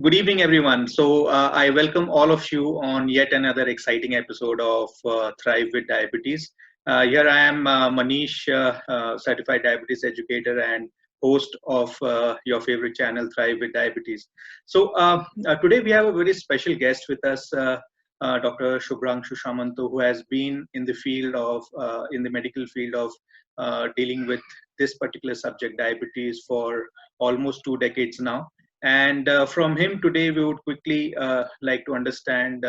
Good evening, everyone. I welcome all of you on yet another exciting episode of Thrive with Diabetes. Here I am, Manish, certified diabetes educator and host of your favorite channel, Thrive with Diabetes. Today we have a very special guest with us, Dr. Shubhrangsu Samanta, who has been in the field of, in the medical field of dealing with this particular subject, diabetes, for almost 2 decades now. And from him today, we would quickly like to understand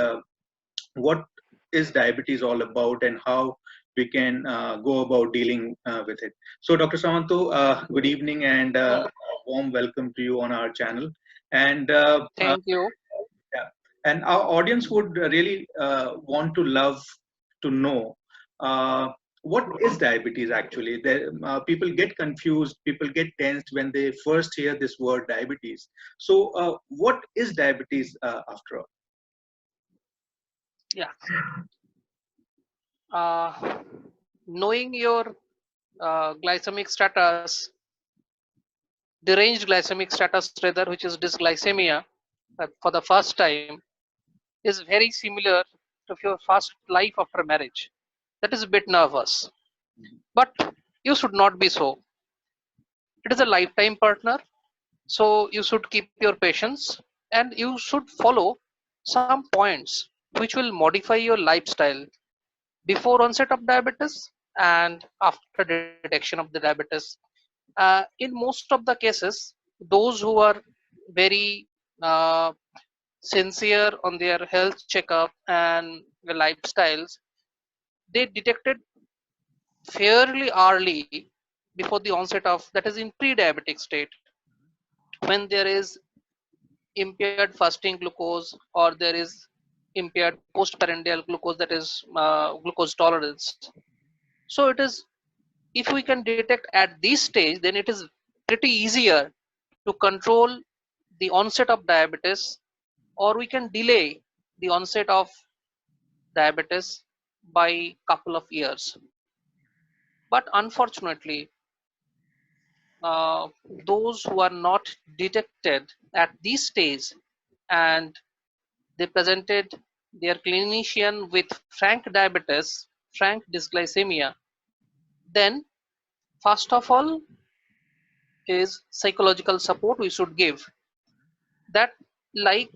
what is diabetes all about and how we can go about dealing with it. So, Dr. Samanto, good evening and a warm welcome to you on our channel. And Thank you. yeah, and our audience would really want to love to know what is diabetes actually. People get confused, people get tensed when they first hear this word diabetes. So, what is diabetes after all? Yeah. Uh, Knowing your glycemic status, deranged glycemic status rather, which is dysglycemia, for the first time, is very similar to your first life after marriage. That is a bit nervous, but you should not be so. It is a lifetime partner, so you should keep your patience and you should follow some points which will modify your lifestyle before onset of diabetes and after detection of the diabetes. In most of the cases, those who are very uh, sincere on their health checkup and the lifestyles, they detected fairly early before the onset of, that is, in pre-diabetic state, when there is impaired fasting glucose or there is impaired postprandial glucose, that is glucose tolerance. So it is, if we can detect at this stage, then it is pretty easier to control the onset of diabetes, or we can delay the onset of diabetes by couple of years. But unfortunately, those who are not detected at this stage and they presented their clinician with frank diabetes, frank dysglycemia, then first of all is psychological support we should give. That, like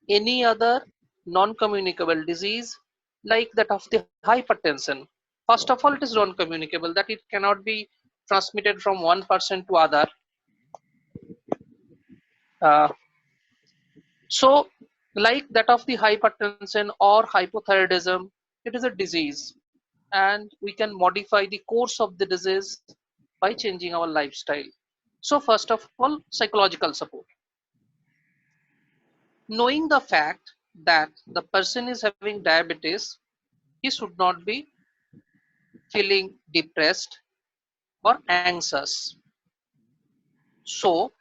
any other non-communicable disease, like that of the hypertension, first of all it is non-communicable, that it cannot be transmitted from one person to other. uh, so like that of the hypertension or hypothyroidism, it is a disease and we can modify the course of the disease by changing our lifestyle. So first of all, psychological support. Knowing the fact that the person is having diabetes, he should not be feeling depressed or anxious. So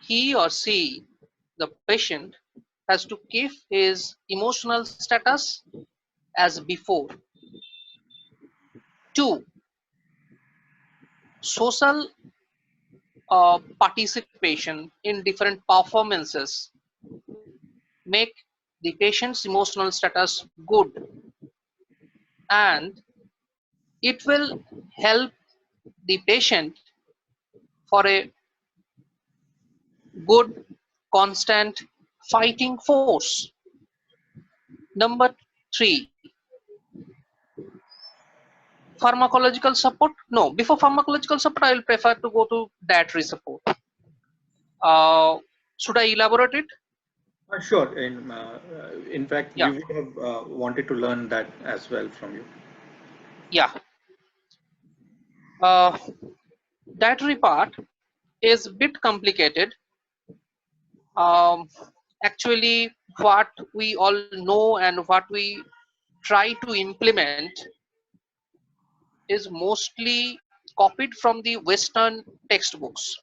he or she, the patient, has to keep his emotional status as before. Two, social participation in different performances make the patient's emotional status good, and it will help the patient for a good constant fighting force. Number three, pharmacological support. No, before pharmacological support, I will prefer to go to dietary support. Uh, should I elaborate it? Sure. In fact, we Yeah, would have wanted to learn that as well from you. yeah. Uh, Dietary part is a bit complicated. Um, Actually, what we all know and what we try to implement is mostly copied from the Western textbooks.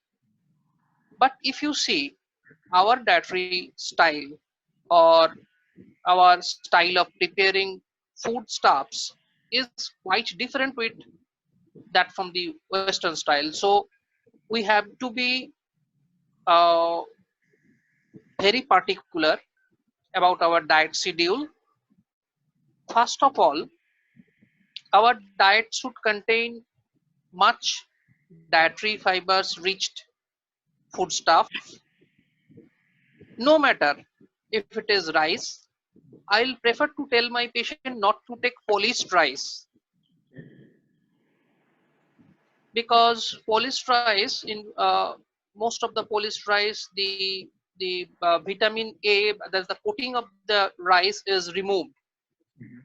But if you see our dietary style or our style of preparing foodstuffs is quite different with that from the Western style. So we have to be uh, very particular about our diet schedule. First of all, our diet should contain much dietary fibers rich foodstuff. No matter if it is rice, I'll prefer to tell my patient not to take polished rice, because polished rice, in most of the polished rice, the vitamin A, that's the coating of the rice, is removed,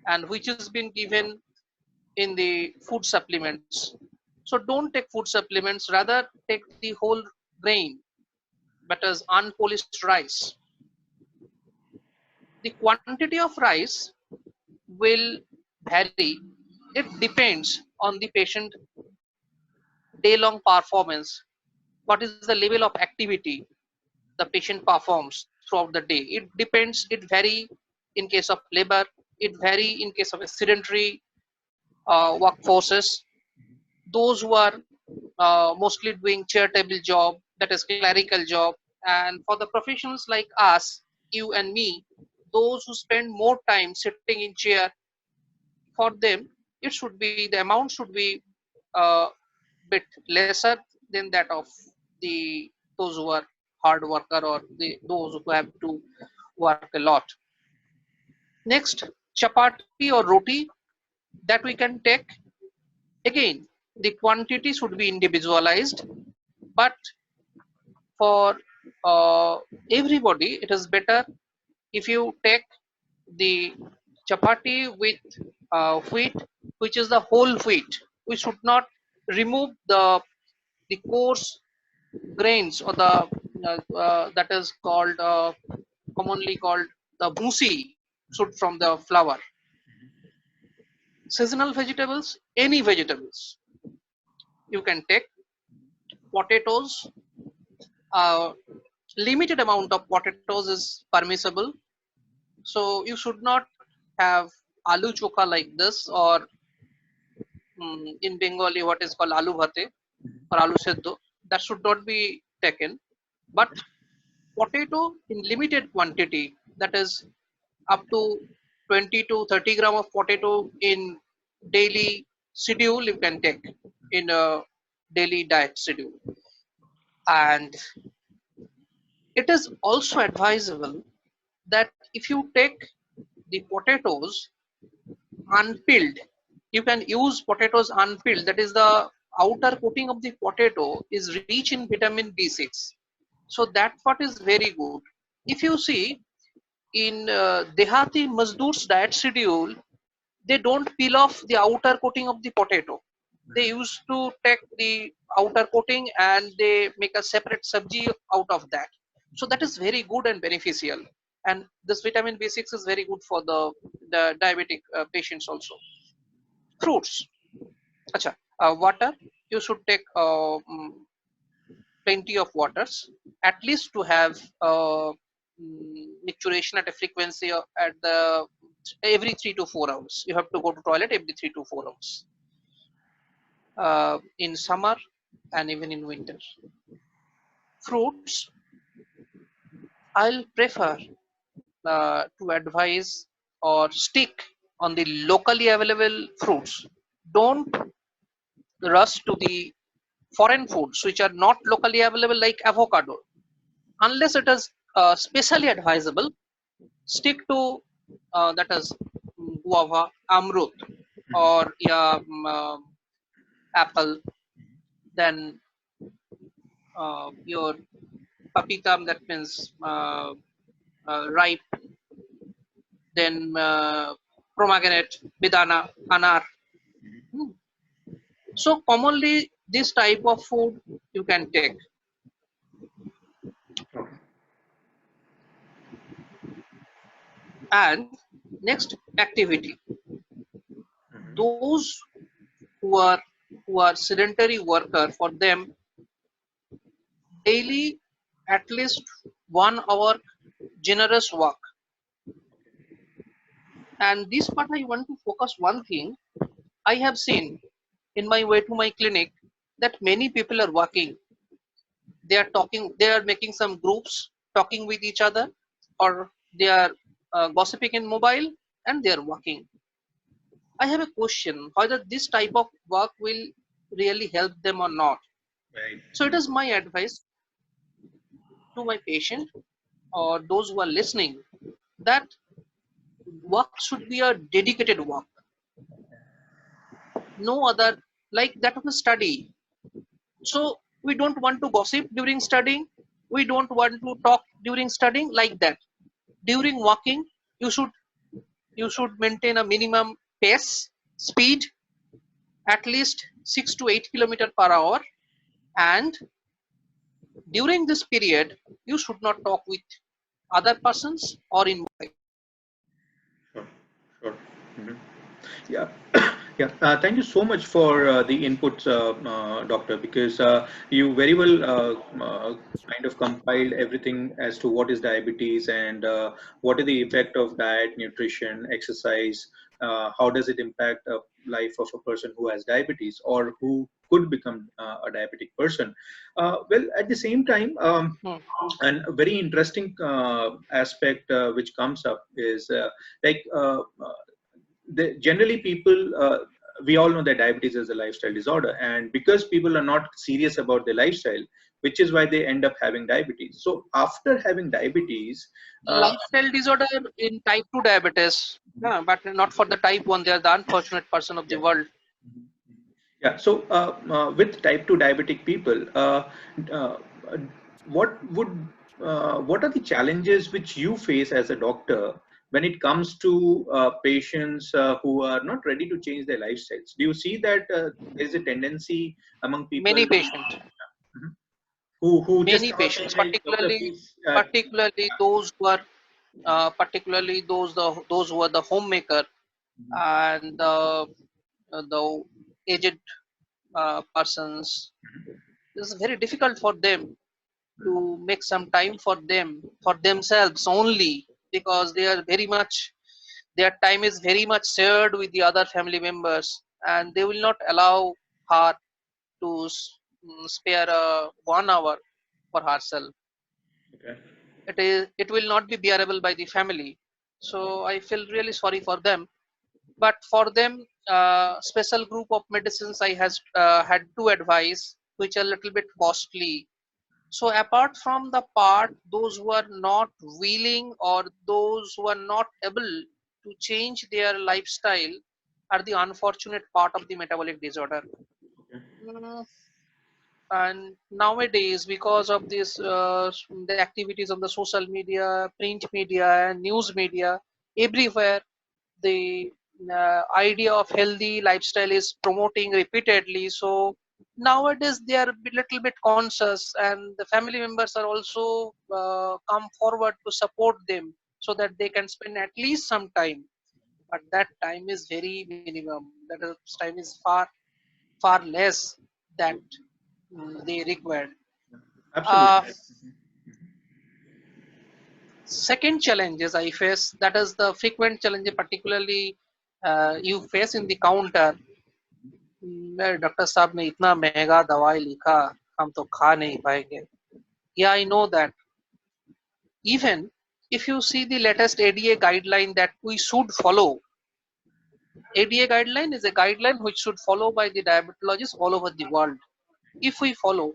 and which has been given in the food supplements. So don't take food supplements, rather take the whole grain, that is unpolished rice. The quantity of rice will vary. It depends on the patient day long performance. What is the level of activity the patient performs throughout the day? It depends, it vary in case of labor, it vary in case of a sedentary workforces, those who are mostly doing chair table job, that is clerical job. And for the professionals like us, you and me, those who spend more time sitting in chair, for them it should be, the amount should be a bit lesser than that of the those who are hard worker, or those who have to work a lot. Next, chapati or roti that we can take. Again, the quantity should be individualized, but for uh, everybody it is better if you take the chapati with wheat, which is the whole wheat. We should not remove the coarse grains, or the that is called commonly called the bhusi should from the flour. Seasonal vegetables, any vegetables you can take. Potatoes, uh, limited amount of potatoes is permissible. So you should not have aloo chokha like this, or in Bengali what is called aloo bhate or aloo seddo. That should not be taken. But potato in limited quantity, that is up to 20 to 30 gram of potato in daily schedule you can take in a daily diet schedule. And it is also advisable that if you take the potatoes unpeeled, you can use potatoes unpeeled. That is, the outer coating of the potato is rich in vitamin B6. So that part is very good. If you see in Dehati Mazdoor's diet schedule, they don't peel off the outer coating of the potato. They used to take the outer coating and they make a separate sabji out of that. So that is very good and beneficial. And this vitamin B6 is very good for the diabetic patients also. Fruits. Acha, water. You should take plenty of waters, at least to have micturition at a frequency at the every 3 to 4 hours. You have to go to toilet every 3 to 4 hours. In summer and even in winter. Fruits, I'll prefer to advise or stick on the locally available fruits. Don't rush to the foreign foods which are not locally available, like avocado. Unless it is specially advisable, stick to that is guava, amrut, or yeah, apple, then your papita, that means ripe, then pomegranate, bidana, anar. Hmm. So commonly this type of food you can take. Okay. And next, activity. Mhm. Those who are sedentary worker, for them daily at least 1 hour generous walk. And this part I want to focus one thing. I have seen in my way to my clinic that many people are walking. They are talking. They are making some groups. talking with each other, or they are gossiping in mobile, and they are working. I have a question whether this type of work will really help them or not. Right. So it is my advice to my patient or those who are listening that work should be a dedicated work, no other like that of a study. So we don't want to gossip during studying. We don't want to talk during studying like that. During walking, you should you should maintain a minimum pace, speed, at least 6 to 8 kilometers per hour. And during this period, you should not talk with other persons or in mobile. Sure. Sure. Mhm. Yeah, yeah. Thank you so much for the inputs, Doctor, because you very well kind of compiled everything as to what is diabetes and what is the effect of diet, nutrition, exercise. How does it impact a life of a person who has diabetes or who could become a diabetic person? Well, at the same time, Hmm. and a very interesting aspect which comes up is like generally people we all know that diabetes is a lifestyle disorder, and because people are not serious about their lifestyle, which is why they end up having diabetes. So after having diabetes, uh, Lifestyle disorder in type 2 diabetes, but not for the type 1. They are the unfortunate person of the yeah. world. Yeah. So with type 2 diabetic people, uh, what would what are the challenges which you face as a doctor when it comes to patients who are not ready to change their lifestyles? Do you see that there is a tendency among people Many patients, Mhm. who just many come up saying patients, like, "Doctor, please." particularly those who are, particularly those who are the homemaker and the aged persons. This is very difficult for them to make some time for them, for themselves only, because they are very much, their time is very much shared with the other family members, and they will not allow her to spare 1 hour for herself. Okay. It will not be bearable by the family. So I feel really sorry for them. But for them, special group of medicines I has had to advise, which are a little bit costly. So apart from the part those who are not willing or those who are not able to change their lifestyle are the unfortunate part of the metabolic disorder. Okay. Mm, and nowadays, because of this the activities on the social media, print media, and news media, everywhere the idea of healthy lifestyle is promoting repeatedly. So nowadays they are a little bit conscious, and the family members are also come forward to support them so that they can spend at least some time. But that time is very minimum. That time is far less that they required. Absolutely. uh, Second challenges I face, that is the frequent challenge, particularly you face in the counter. मेरे doctor साहब ने इतना महंगा दवाई लिखा, हम तो खा नहीं पाएंगे. Yeah, I know that. Even if you see the latest ADA guideline that we should follow, ADA guideline is a guideline which should follow by the diabetologists all over the world. If we follow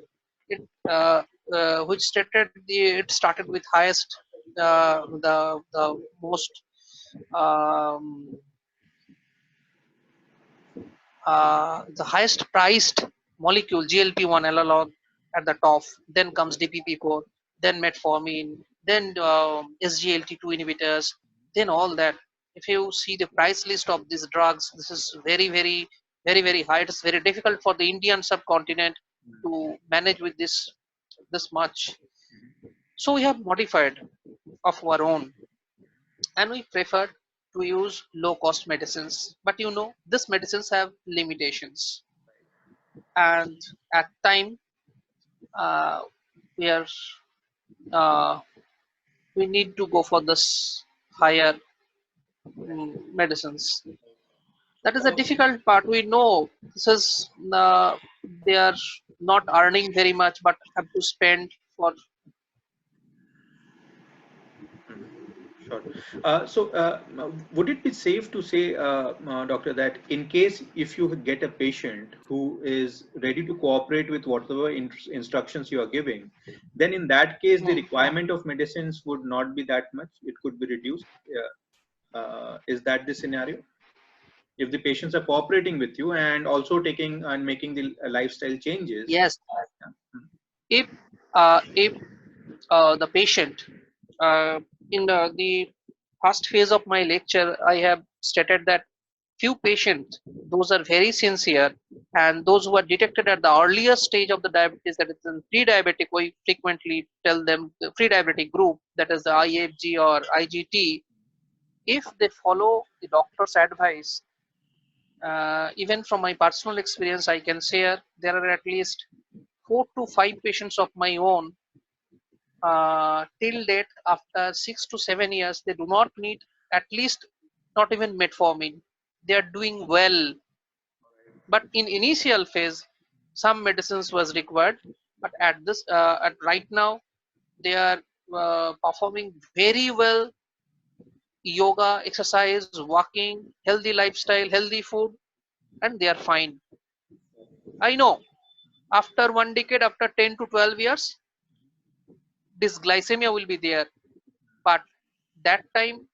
it, which it started with highest, the most um, the highest priced molecule, GLP-1 analog at the top, then comes DPP-4, then metformin, then SGLT2 inhibitors, then all that. If you see the price list of these drugs, this is very high. It's very difficult for the Indian subcontinent to manage with this much. So we have modified of our own, and we preferred to use low cost medicines. But you know, these medicines have limitations, and at time uh, we are uh, we need to go for this higher medicines. That is a difficult part. We know this is they are not earning very much, but have to spend for Sure. Would it be safe to say, doctor, that in case if you get a patient who is ready to cooperate with whatever instructions you are giving, then in that case, the Hmm. requirement of medicines would not be that much. It could be reduced. Is that the scenario? If the patients are cooperating with you and also taking and making the lifestyle changes. Yes, Yeah. if the patient in the first phase of my lecture, I have stated that few patients, those are very sincere, and those who are detected at the earlier stage of the diabetes, that is in pre-diabetic, we frequently tell them the pre-diabetic group, that is the IFG or IGT. If they follow the doctor's advice, even from my personal experience, I can share there are at least 4 to 5 patients of my own till date, after 6 to 7 years, they do not need at least not even metformin. They are doing well. But in initial phase, some medicines was required. But at right now, they are performing very well. Yoga, exercise, walking, healthy lifestyle, healthy food, and they are fine. I know after 1 decade, after 10 to 12 years, this glycemia will be there, but that time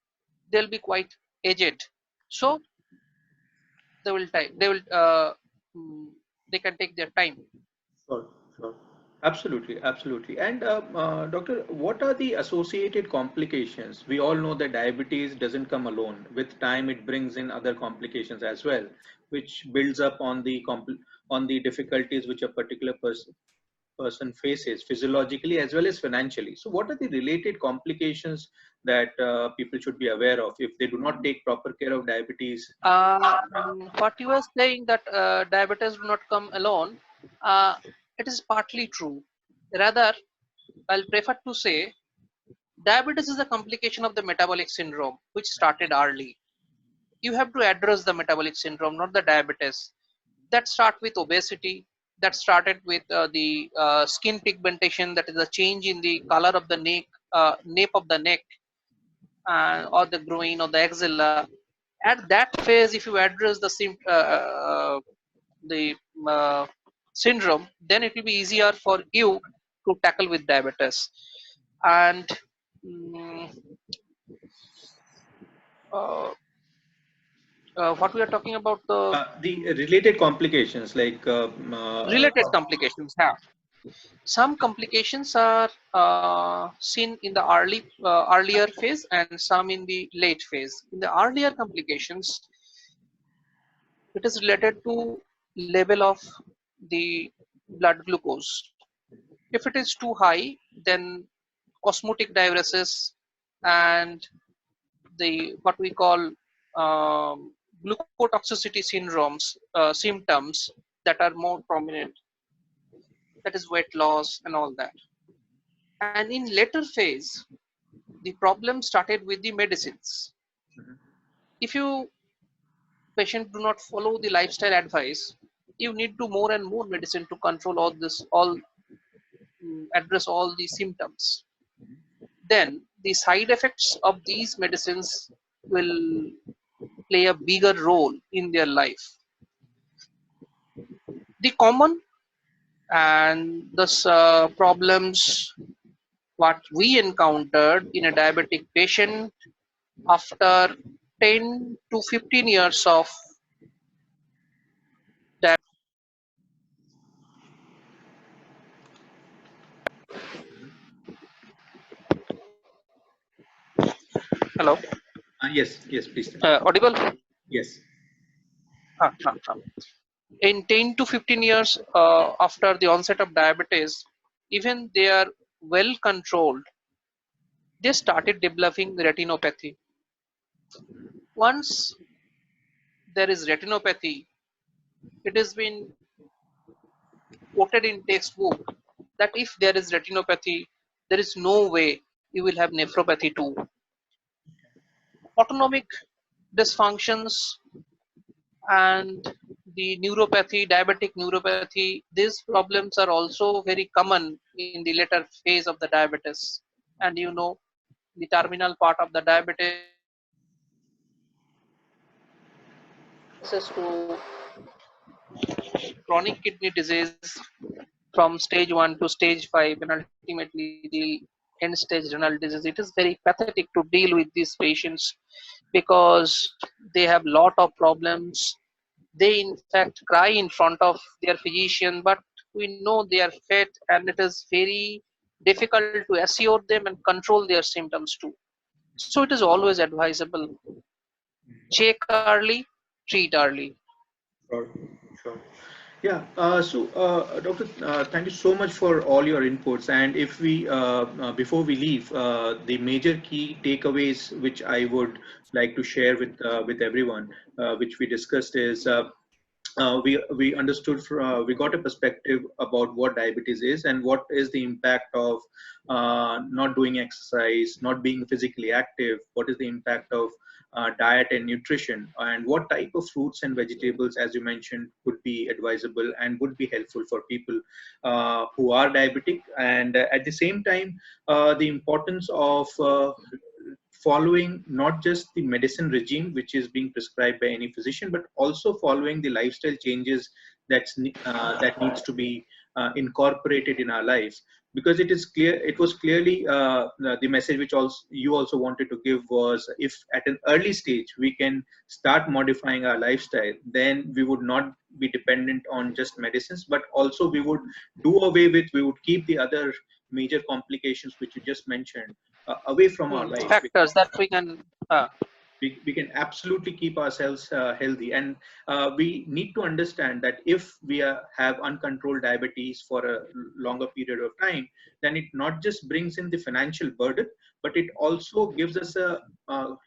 they'll be quite aged, so they will mm, they can take their time. Sure, sure. Absolutely, absolutely. And doctor, what are the associated complications? We all know that diabetes doesn't come alone. With time, it brings in other complications as well, which builds up on the on the difficulties which a particular person faces physiologically as well as financially. So, what are the related complications that people should be aware of if they do not take proper care of diabetes? What you are saying that diabetes do not come alone, uh, it is partly true. Rather, I'll prefer to say diabetes is a complication of the metabolic syndrome which started early. You have to address the metabolic syndrome, not the diabetes. That start with obesity, that started with the skin pigmentation, that is a change in the color of the nape of the neck, or the groin or the axilla. At that phase, if you address the syndrome, then it will be easier for you to tackle with diabetes. And mm, uh, what we are talking about, the The related complications like related complications. Yeah. Some complications are seen in the earlier phase and some in the late phase. In the earlier complications, it is related to level of the blood glucose. If it is too high, then osmotic diuresis and the what we call glucotoxicity syndromes symptoms that are more prominent, that is weight loss and all that. And in later phase, the problem started with the medicines. If you patient do not follow the lifestyle advice, you need to more and more medicine to control all this, all address all these symptoms. Then the side effects of these medicines will play a bigger role in their life. The common and the problems what we encountered in a diabetic patient after 10 to 15 years of hello, yes, yes, please. audible. Yes. In 10 to 15 years after the onset of diabetes, even they are well controlled, they started developing retinopathy. Once there is retinopathy, it has been quoted in textbook that if there is retinopathy, there is no way you will have nephropathy too. Autonomic dysfunctions and the neuropathy, diabetic neuropathy, these problems are also very common in the later phase of the diabetes. And you know, the terminal part of the diabetes to chronic kidney disease from stage 1 to stage 5 and ultimately the end stage renal disease. It is very pathetic to deal with these patients because they have lot of problems. They in fact cry in front of their physician, but we know they are fit and it is very difficult to assure them and control their symptoms too. So it is always advisable, check early, treat early. Sure, sure. Yeah, Doctor, thank you so much for all your inputs. And if we, before we leave, the major key takeaways which I would like to share with everyone, which we discussed is we understood we got a perspective about what diabetes is and what is the impact of not doing exercise, not being physically active, what is the impact of diet and nutrition, and what type of fruits and vegetables, as you mentioned, would be advisable and would be helpful for people who are diabetic. And at the same time, the importance of following not just the medicine regime which is being prescribed by any physician, but also following the lifestyle changes that needs to be incorporated in our lives. Because it is clear, it was clearly the message which also you also wanted to give was, if at an early stage we can start modifying our lifestyle, then we would not be dependent on just medicines, but also we would do away with, we would keep the other major complications which you just mentioned away from our life. Factors that we can We can absolutely keep ourselves healthy, and we need to understand that if we have uncontrolled diabetes for a longer period of time, then it not just brings in the financial burden, but it also gives us a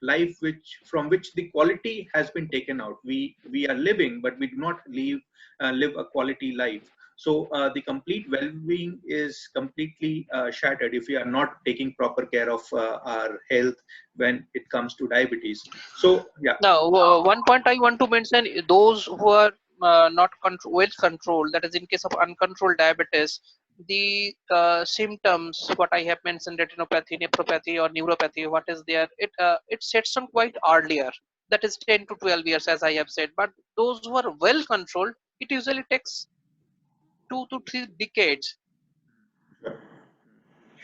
life from which the quality has been taken out. We are living, but we do not live a quality life. So the complete well-being is completely shattered if we are not taking proper care of our health when it comes to diabetes. So yeah. now, one point I want to mention: those who are not well controlled, that is, in case of uncontrolled diabetes, the symptoms what I have mentioned, retinopathy, nephropathy, or neuropathy, what is there? It sets on quite earlier. That is 10 to 12 years, as I have said. But those who are well controlled, it usually takes 2 to 3 decades. Sure.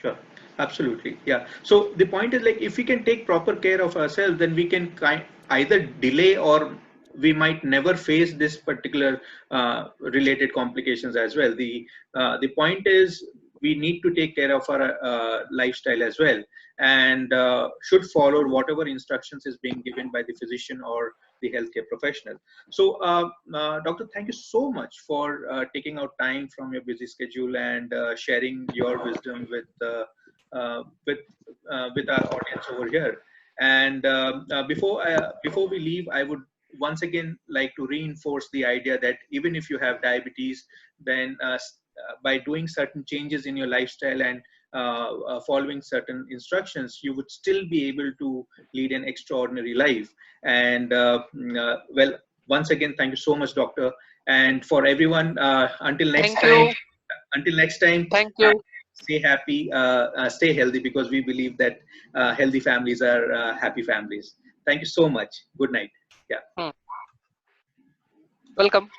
Sure, absolutely. Yeah. So the point is, like, if we can take proper care of ourselves, then we can either delay, or we might never face this particular related complications as well. The point is, we need to take care of our lifestyle as well, and should follow whatever instructions is being given by the physician or the healthcare professional. So, Doctor, thank you so much for taking out time from your busy schedule and sharing your wisdom uh, with with our audience over here. And before we leave, I would once again like to reinforce the idea that even if you have diabetes, then by doing certain changes in your lifestyle and following certain instructions, you would still be able to lead an extraordinary life. And well, once again, thank you so much, Doctor. And for everyone, Thank you. until next time, Thank you. stay happy, stay healthy, because we believe that healthy families are happy families. Thank you so much. Good night. Yeah. Welcome.